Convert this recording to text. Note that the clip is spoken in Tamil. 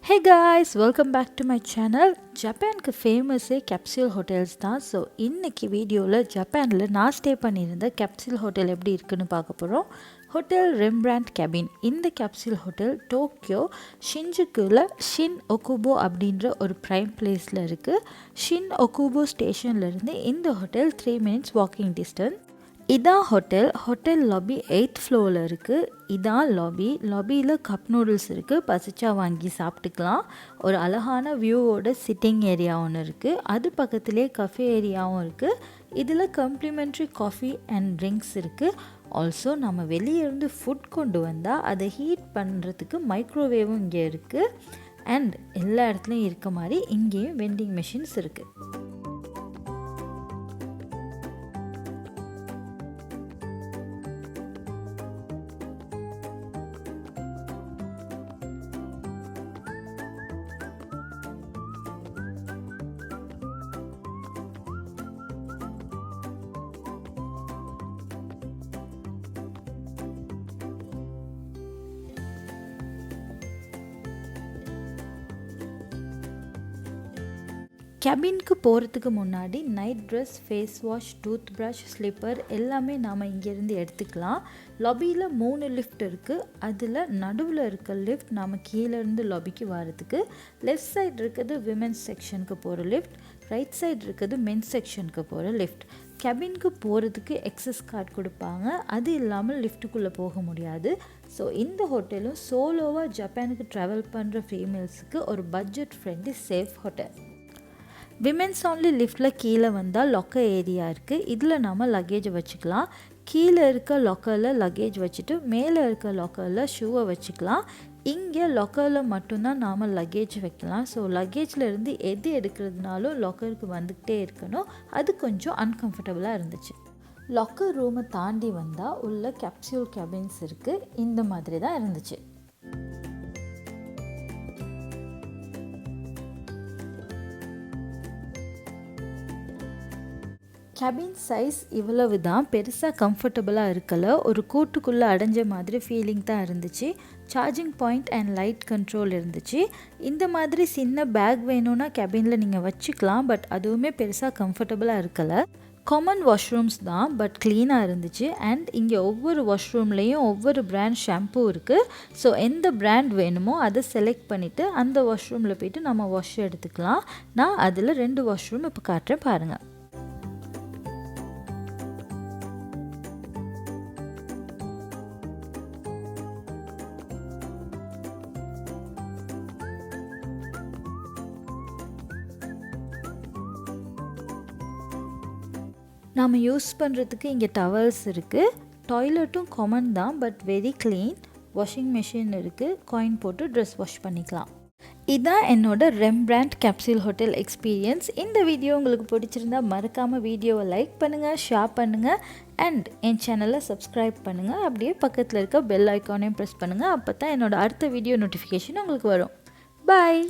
Hey guys, welcome back to my channel. ஜப்பானுக்கு ஃபேமஸே கேப்சூல் ஹோட்டல்ஸ் தான். ஸோ இன்றைக்கி வீடியோவில் ஜப்பானில் நான் ஸ்டே பண்ணியிருந்த கேப்சூல் ஹோட்டல் எப்படி இருக்குன்னு பார்க்க போகிறோம். Hotel Rembrandt cabin. இந்த கேப்சூல் ஹோட்டல் டோக்கியோ ஷின்ஜுக்குவில் ஷின் ஒகுபோ அப்படின்ற ஒரு ப்ரைம் பிளேஸில் இருக்குது. ஷின் ஒகுபோ ஸ்டேஷன்லேருந்து இந்த ஹோட்டல் 3 minutes வாக்கிங் டிஸ்டன்ஸ். இதான் ஹோட்டல் லாபி 8th ஃப்ளோரில் இருக்குது. இதான் லாபியில் கப் நூடுல்ஸ் இருக்குது, பசிச்சா வாங்கி சாப்பிட்டுக்கலாம். ஒரு அழகான வியூவோட சிட்டிங் ஏரியா ஒன்று இருக்குது. அது பக்கத்துலேயே கஃபே ஏரியாவும் இருக்குது. இதில் கம்ப்ளிமெண்ட்ரி காஃபி அண்ட் ட்ரிங்க்ஸ் இருக்குது. ஆல்சோ நம்ம வெளியே இருந்து ஃபுட் கொண்டு வந்தால் அதை ஹீட் பண்ணுறதுக்கு மைக்ரோவேவும் இங்கே இருக்குது. அண்ட் எல்லா இடத்துலையும் இருக்க மாதிரி இங்கேயும் வெண்டிங் மெஷின்ஸ் இருக்குது. கேபினுக்கு போகிறதுக்கு முன்னாடி night dress, face wash, tooth brush, slipper எல்லாமே நாம் இங்கேருந்து எடுத்துக்கலாம். லாபியில் 3 லிஃப்ட் இருக்குது. அதில் நடுவில் இருக்க லிஃப்ட் நாம் கீழேருந்து லாபிக்கு வரதுக்கு. லெஃப்ட் சைடு இருக்கிறது விமென்ஸ் செக்ஷனுக்கு போகிற லிஃப்ட், ரைட் சைடு இருக்கிறது மென்ஸ் செக்ஷனுக்கு போகிற லிஃப்ட். கேபினுக்கு போகிறதுக்கு எக்ஸஸ் கார்டு கொடுப்பாங்க. அது இல்லாமல் லிஃப்ட்டுக்குள்ளே போக முடியாது. ஸோ இந்த ஹோட்டலும் சோலோவாக ஜப்பானுக்கு ட்ராவல் பண்ணுற ஃபீமேல்ஸுக்கு ஒரு budget friendly safe hotel. Womens only லிஃப்டில் கீழே வந்தால் லாக்கர் ஏரியா இருக்குது. இதில் நாம் லக்கேஜை வச்சுக்கலாம். கீழே இருக்க லாக்கரில் லக்கேஜ் வச்சுட்டு மேலே இருக்க லாக்கரில் ஷூவை வச்சுக்கலாம். இங்கே லாக்கரில் மட்டும்தான் நாம் லக்கேஜ் வைக்கலாம். ஸோ லக்கேஜில் இருந்து எது எடுக்கிறதுனாலும் லாக்கருக்கு வந்துக்கிட்டே இருக்கணும். அது கொஞ்சம் அன்கம்ஃபர்டபுளாக இருந்துச்சு. லாக்கர் ரூமை தாண்டி வந்தால் உள்ள கேப்சூல் கேபின்ஸ் இருக்குது. இந்த மாதிரி தான் இருந்துச்சு. கேபின் சைஸ் இவ்வளவு தான், பெருசாக கம்ஃபர்டபுளாக இருக்கலை. ஒரு கூட்டுக்குள்ளே அடைஞ்ச மாதிரி ஃபீலிங் தான் இருந்துச்சு. Charging point and light control இருந்துச்சு. இந்த மாதிரி சின்ன பேக் வேணும்னா கேபினில் நீங்கள் வச்சுக்கலாம். பட் அதுவுமே பெருசாக கம்ஃபர்டபுளாக இருக்கலை. காமன் வாஷ்ரூம்ஸ் தான், பட் க்ளீனாக இருந்துச்சு. அண்ட் இங்கே ஒவ்வொரு வாஷ்ரூம்லேயும் ஒவ்வொரு பிராண்ட் ஷாம்பூ இருக்குது. ஸோ எந்த பிராண்ட் வேணுமோ அதை செலக்ட் பண்ணிவிட்டு அந்த வாஷ்ரூமில் போய்ட்டு நம்ம வாஷ் எடுத்துக்கலாம். நான் அதில் 2 வாஷ்ரூம் இப்போ காட்டுறேன் பாருங்கள். நாம் யூஸ் பண்ணுறதுக்கு இங்கே டவல்ஸ் இருக்குது. டாய்லெட்டும் காமன் தான், but very clean. Washing machine இருக்குது. காயின் போட்டு ட்ரெஸ் வாஷ் பண்ணிக்கலாம். இதுதான் என்னோட ரெம்பிராண்ட் கேப்சூல் ஹோட்டல் எக்ஸ்பீரியன்ஸ். இந்த வீடியோ உங்களுக்கு பிடிச்சிருந்தா மறக்காமல் வீடியோவை லைக் பண்ணுங்கள், ஷேர் பண்ணுங்கள் அண்ட் என் சேனலை சப்ஸ்கிரைப் பண்ணுங்கள். அப்படியே பக்கத்தில் இருக்க பெல் ஐக்கானையும் ப்ரெஸ் பண்ணுங்கள். அப்போ தான் என்னோடய அடுத்த வீடியோ நோட்டிஃபிகேஷன் உங்களுக்கு வரும். பாய்.